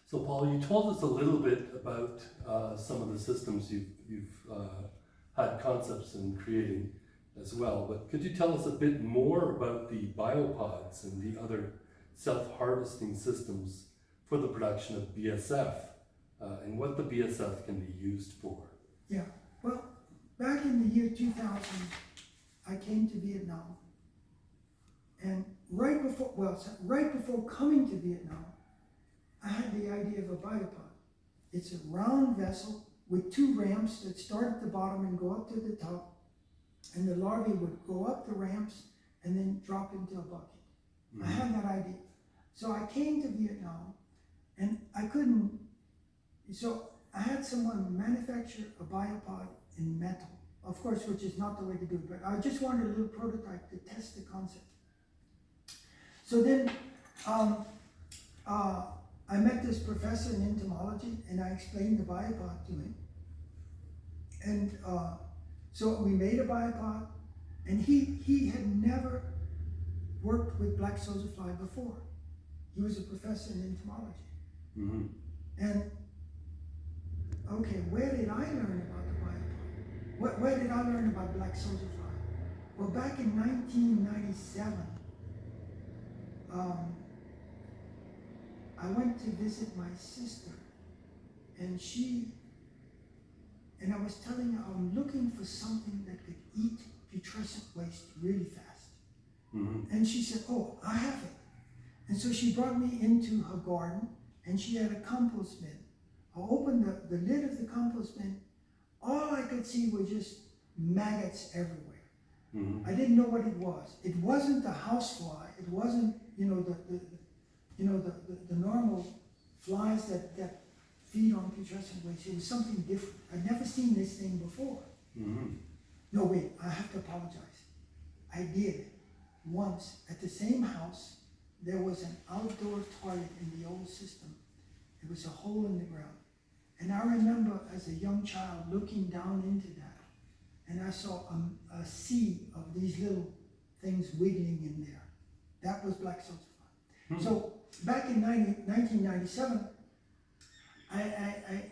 So Paul, you told us a little bit about some of the systems you've had concepts in creating as well, but could you tell us a bit more about the biopods and the other self-harvesting systems for the production of BSF and what the BSF can be used for? Yeah, well, back in the year 2000, I came to Vietnam, and right before coming to Vietnam, I had the idea of a biopod. It's a round vessel with two ramps that start at the bottom and go up to the top, and the larvae would go up the ramps and then drop into a bucket. Mm-hmm. I had that idea. So I came to Vietnam, and so I had someone manufacture a biopod in metal, of course, which is not the way to do it, but I just wanted a little prototype to test the concept. So then I met this professor in entomology, and I explained the biopod to him. And so we made a biopod, and he had never worked with black soldier fly before. He was a professor in entomology. Mm-hmm. And okay, where did I learn about the biopod? Where did I learn about black soldier fly? Well, back in 1997, I went to visit my sister, and I was telling her I'm looking for something that could eat putrescent waste really fast. Mm-hmm. And she said, oh, I have it. And so she brought me into her garden, and she had a compost bin. I opened the lid of the compost bin. All I could see were just maggots everywhere. Mm-hmm. I didn't know what it was. It wasn't the housefly. It wasn't, the normal flies that feed on putrescent waste. It was something different. I'd never seen this thing before. Mm-hmm. No, wait, I have to apologize. I did. Once, at the same house, there was an outdoor toilet in the old system. There was a hole in the ground. And I remember as a young child looking down into that, and I saw a sea of these little things wiggling in there. That was black soldier fly. Mm-hmm. So back in 1997, I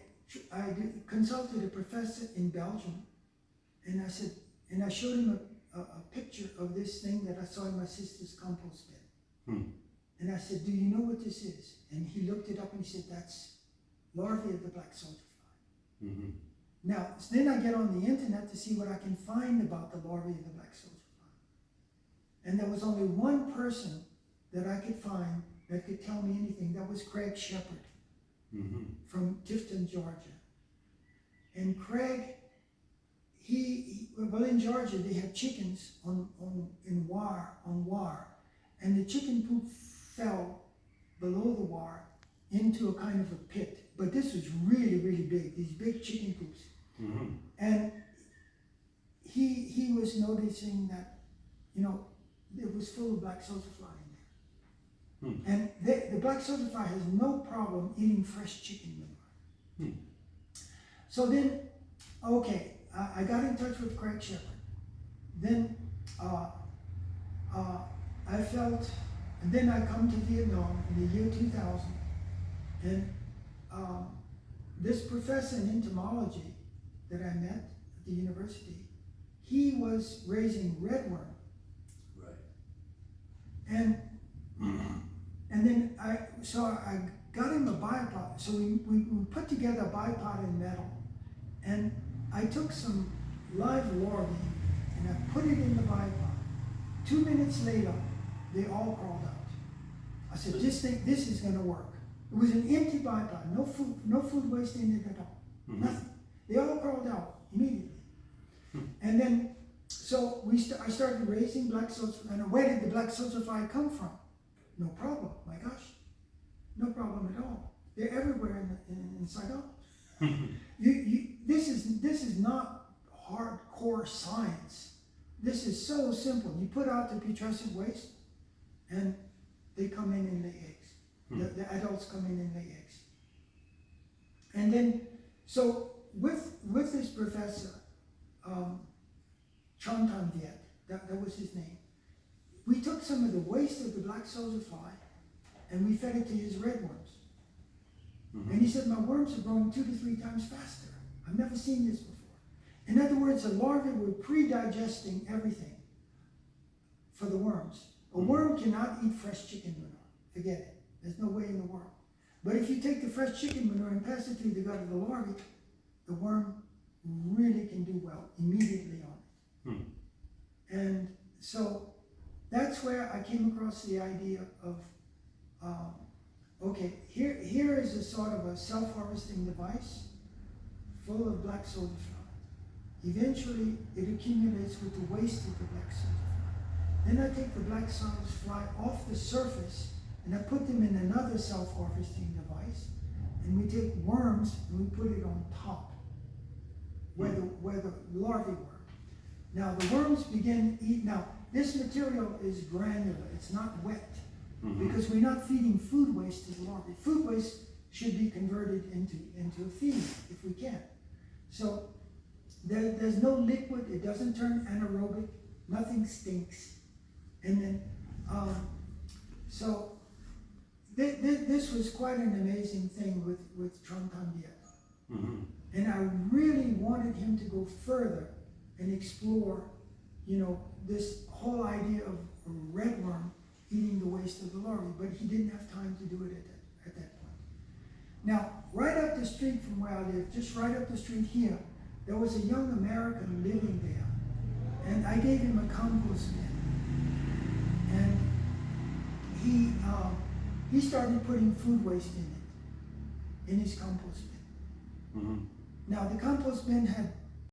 consulted a professor in Belgium, and I showed him a picture of this thing that I saw in my sister's compost bin. Hmm. And I said, do you know what this is? And he looked it up and he said, that's larvae of the black soldier fly. Mm-hmm. Now, so then I get on the internet to see what I can find about the larvae of the black soldier fly. And there was only one person that I could find that could tell me anything. That was Craig Shepard. Mm-hmm. From Tifton, Georgia. And Craig, well, in Georgia they had chickens on wire, and the chicken poop fell below the wire into a kind of a pit. But this was really, really big, these big chicken poops. Mm-hmm. And he was noticing that, it was full of black soldier fly in there. Hmm. And the black soldier fly has no problem eating fresh chicken manure. Hmm. So then, okay, I got in touch with Craig Shepard. Then and then I come to Vietnam in the year 2000, and this professor in entomology that I met at the university, he was raising redworm. Right. And then I got him a biopod. So we put together a biopod in metal, and I took some live larvae and I put it in the biopod. 2 minutes later, they all crawled out. I said, this is going to work. It was an empty biopod, no food waste in it at all. Mm-hmm. Nothing. They all crawled out immediately. And then, so I started raising black soldier fly. And where did the black soldier fly come from? No problem, my gosh. No problem at all. They're everywhere inside out. This is not hardcore science. This is so simple. You put out the putrescent waste, and they come in and lay eggs. The adults come in and lay eggs. And then, so with this professor, Chon Tan Viet, that was his name, we took some of the waste of the black soldier fly and we fed it to his redworms. And he said, my worms are growing 2 to 3 times faster. I've never seen this before. In other words, the larvae were pre-digesting everything for the worms. A worm cannot eat fresh chicken manure. Forget it. There's no way in the world. But if you take the fresh chicken manure and pass it through the gut of the larvae, the worm really can do well immediately on it. And so that's where I came across the idea of, okay, here is a sort of a self-harvesting device full of black soldier fly. Eventually, it accumulates with the waste of the black soldier fly. Then I take the black soldier fly off the surface and I put them in another self-harvesting device, and we take worms and we put it on top where the larvae were. Now the worms begin to eat. Now this material is granular, it's not wet, because we're not feeding food waste to the larvae. Food waste should be converted into a feed if we can. So there's no liquid, it doesn't turn anaerobic, nothing stinks. And then, so this was quite an amazing thing with Trontandia. And I really wanted him to go further and explore, this whole idea of a red worm eating the waste of the larvae, but he didn't have time to do it at that point. Now, right up the street from where I live, just right up the street here, there was a young American living there, and I gave him a compost bin, and he started putting food waste in his compost bin. Now the compost bin had